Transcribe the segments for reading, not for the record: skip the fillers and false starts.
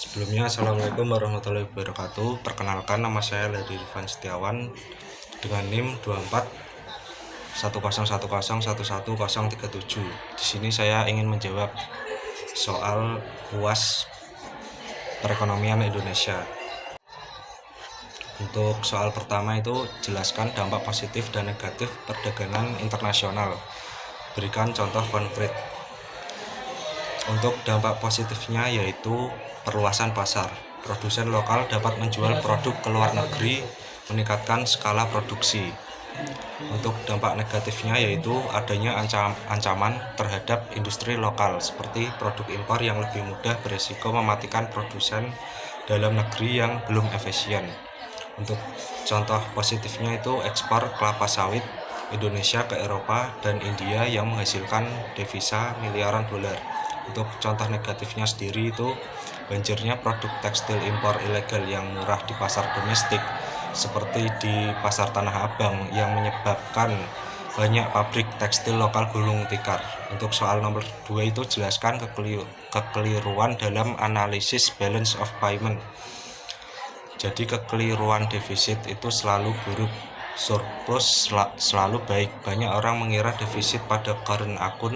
Sebelumnya, Assalamualaikum warahmatullahi wabarakatuh. Perkenalkan, nama saya Lady Rifan Setiawan dengan NIM 24 1010111037. Di sini saya ingin menjawab soal UAS perekonomian Indonesia. Untuk soal pertama itu, jelaskan dampak positif dan negatif perdagangan internasional. Berikan contoh konkret. Untuk dampak positifnya yaitu perluasan pasar. Produsen lokal dapat menjual produk ke luar negeri, meningkatkan skala produksi. Untuk dampak negatifnya yaitu adanya ancaman terhadap industri lokal seperti produk impor yang lebih mudah beresiko mematikan produsen dalam negeri yang belum efisien. Untuk contoh positifnya itu ekspor kelapa sawit Indonesia ke Eropa dan India yang menghasilkan devisa miliaran dolar. Untuk contoh negatifnya sendiri itu banjirnya produk tekstil impor ilegal yang murah di pasar domestik seperti di pasar Tanah Abang yang menyebabkan banyak pabrik tekstil lokal gulung tikar. Untuk soal nomor 2 itu jelaskan kekeliruan dalam analisis balance of payment. Jadi kekeliruan defisit itu selalu buruk, surplus selalu baik. Banyak orang mengira defisit pada current akun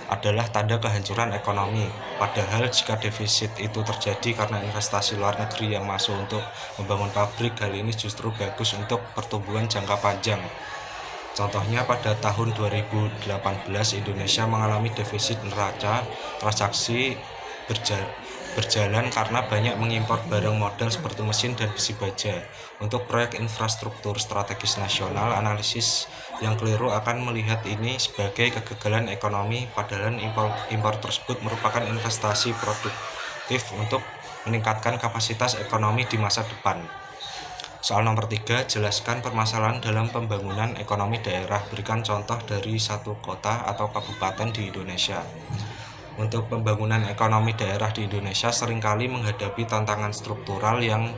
adalah tanda kehancuran ekonomi. Padahal jika defisit itu terjadi karena investasi luar negeri yang masuk untuk membangun pabrik, hal ini justru bagus untuk pertumbuhan jangka panjang. Contohnya pada tahun 2018 Indonesia mengalami defisit neraca transaksi berjalan karena banyak mengimpor barang modal seperti mesin dan besi baja. Untuk proyek infrastruktur strategis nasional, analisis yang keliru akan melihat ini sebagai kegagalan ekonomi, padahal impor tersebut merupakan investasi produktif untuk meningkatkan kapasitas ekonomi di masa depan. Soal nomor 3, jelaskan permasalahan dalam pembangunan ekonomi daerah. Berikan contoh dari satu kota atau kabupaten di Indonesia. Untuk pembangunan ekonomi daerah di Indonesia seringkali menghadapi tantangan struktural yang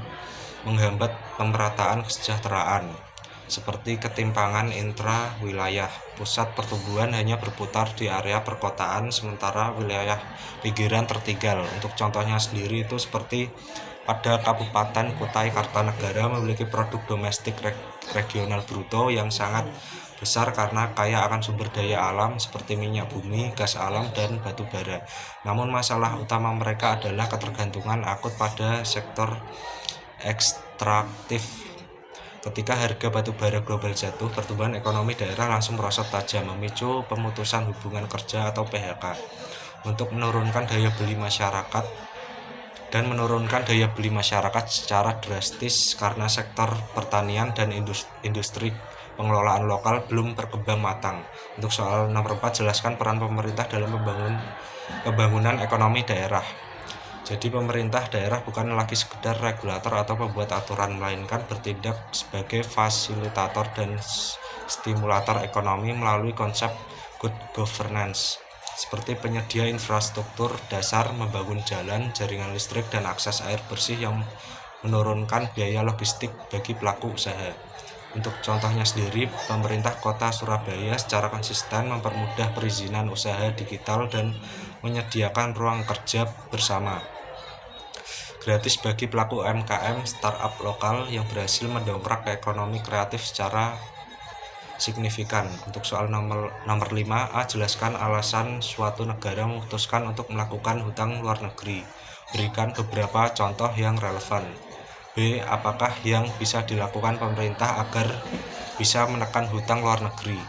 menghambat pemerataan kesejahteraan, seperti ketimpangan intra-wilayah. Pusat pertumbuhan hanya berputar di area perkotaan, sementara wilayah pinggiran tertinggal. Untuk contohnya sendiri itu seperti pada Kabupaten Kutai Kartanegara memiliki produk domestik regional bruto yang sangat besar karena kaya akan sumber daya alam seperti minyak bumi, gas alam, dan batu bara. Namun masalah utama mereka adalah ketergantungan akut pada sektor ekstraktif. Ketika harga batu bara global jatuh, pertumbuhan ekonomi daerah langsung merosot tajam, memicu pemutusan hubungan kerja atau PHK. Untuk menurunkan daya beli masyarakat secara drastis karena sektor pertanian dan industri pengelolaan lokal belum berkembang matang. Untuk soal nomor 4, jelaskan peran pemerintah dalam pembangunan ekonomi daerah. Jadi pemerintah daerah bukan lagi sekedar regulator atau pembuat aturan, melainkan bertindak sebagai fasilitator dan stimulator ekonomi melalui konsep good governance, seperti penyedia infrastruktur dasar, membangun jalan, jaringan listrik, dan akses air bersih yang menurunkan biaya logistik bagi pelaku usaha. Untuk contohnya sendiri, pemerintah kota Surabaya secara konsisten mempermudah perizinan usaha digital dan menyediakan ruang kerja bersama gratis bagi pelaku UMKM startup lokal yang berhasil mendongkrak ekonomi kreatif secara signifikan. Untuk soal nomor 5, A, jelaskan alasan suatu negara memutuskan untuk melakukan hutang luar negeri. Berikan beberapa contoh yang relevan. B, apakah yang bisa dilakukan pemerintah agar bisa menekan hutang luar negeri?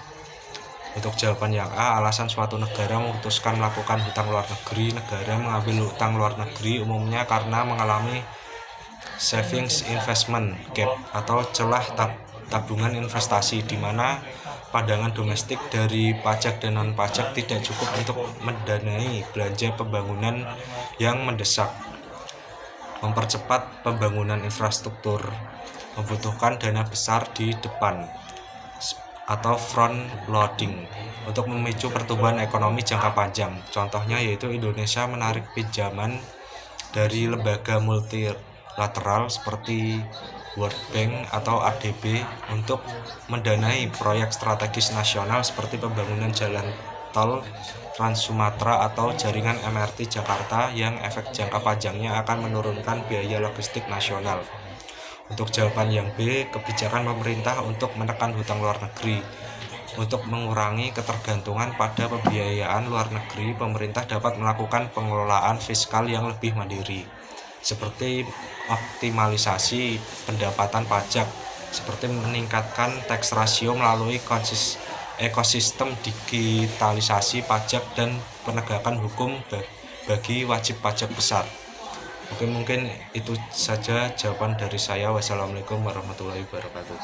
Untuk jawaban yang A, alasan suatu negara memutuskan melakukan hutang luar negeri. Negara mengambil hutang luar negeri umumnya karena mengalami savings investment gap atau celah tabungan investasi, di mana pandangan domestik dari pajak dan non-pajak tidak cukup untuk mendanai belanja pembangunan yang mendesak. Mempercepat pembangunan infrastruktur membutuhkan dana besar di depan atau front loading untuk memicu pertumbuhan ekonomi jangka panjang. Contohnya yaitu Indonesia menarik pinjaman dari lembaga multilateral seperti World Bank atau ADB untuk mendanai proyek strategis nasional seperti pembangunan jalan tol Trans Sumatera atau jaringan MRT Jakarta yang efek jangka panjangnya akan menurunkan biaya logistik nasional. Untuk jawaban yang B, kebijakan pemerintah untuk menekan hutang luar negeri. Untuk mengurangi ketergantungan pada pembiayaan luar negeri, pemerintah dapat melakukan pengelolaan fiskal yang lebih mandiri, seperti optimalisasi pendapatan pajak, seperti meningkatkan tax ratio melalui ekosistem digitalisasi pajak dan penegakan hukum bagi wajib pajak besar. Mungkin itu saja jawaban dari saya. Wassalamualaikum warahmatullahi wabarakatuh.